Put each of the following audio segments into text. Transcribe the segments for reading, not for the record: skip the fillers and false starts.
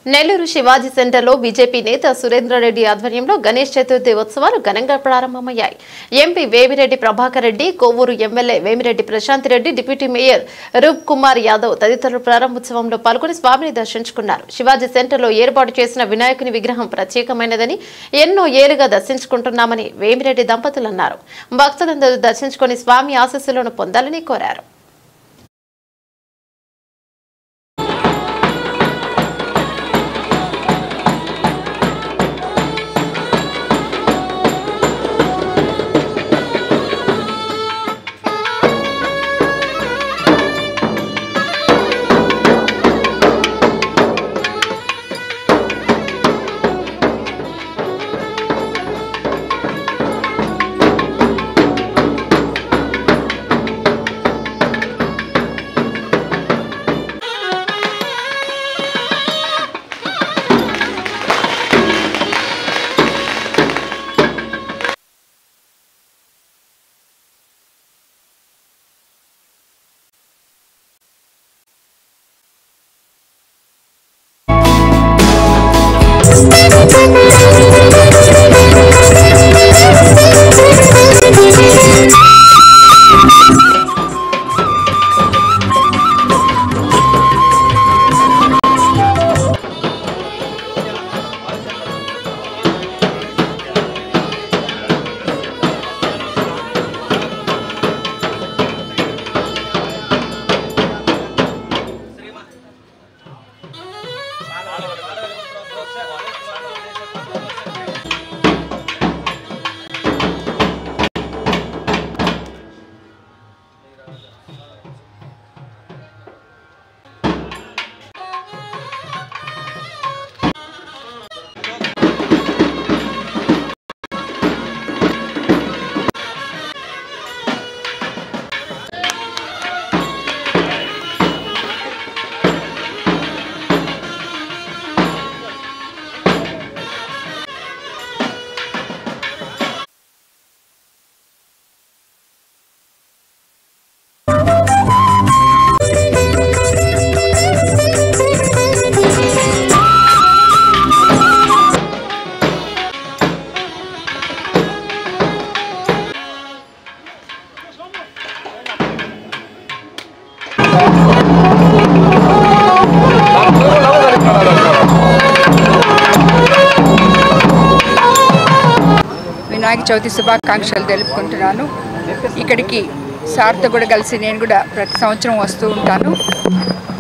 నెల్లూరు శివాజీ సెంటర్లో బీజేపీ నేత సురేంద్రరెడ్డి ఆధ్వర్యంలో గణేష్ చతుర్థి ఉత్సవాలు ఘనంగా ప్రారంభమయ్యాయి. MP Vemireddy Prabhakar Reddy, Kovur MLA Vemireddy Prashanth Reddy, deputy mayor Roop Kumar Yadav తదితరులు ప్రారంభోత్సవంలో పాల్గొని స్వామిని దర్శించుకున్నారు. శివాజీ సెంటర్లో ఏర్పాటు చేసిన వినాయకుని విగ్రహం ప్రత్యేకమైనదని, ఎన్నో ఏళ్లుగా దర్శించుకుంటున్నామని వేమిరెడ్డి దంపతులు అన్నారు. భక్తులందరూ దర్శించుకుని స్వామి ఆశీస్సులను పొందాలని కోరారు. వినాయక చవితి శుభాకాంక్షలు తెలుపుకుంటున్నాను. ఇక్కడికి సార్తో కూడా కలిసి నేను కూడా ప్రతి సంవత్సరం వస్తూ ఉంటాను.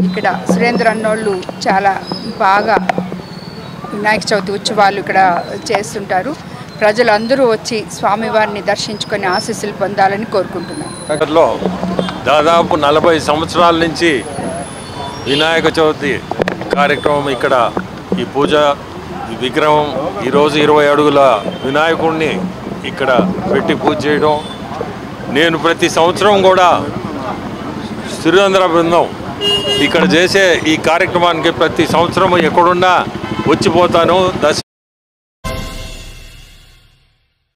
ఇక్కడ సురేంద్ర అన్నోళ్ళు చాలా బాగా వినాయక చవితి ఉత్సవాలు ఇక్కడ చేస్తుంటారు. ప్రజలందరూ వచ్చి స్వామివారిని దర్శించుకొని ఆశీస్సులు పొందాలని కోరుకుంటున్నాను. దాదాపు 40 సంవత్సరాల నుంచి వినాయక చవితి కార్యక్రమం ఇక్కడ ఈ పూజ విగ్రహం ఈరోజు 20 అడుగుల వినాయకుడిని ఇక్కడ పెట్టి పూజ చేయడం. నేను ప్రతి సంవత్సరం కూడా సురేంద్ర బృందం ఇక్కడ చేసే ఈ కార్యక్రమానికి ప్రతి సంవత్సరం ఎక్కడున్నా వచ్చిపోతాను,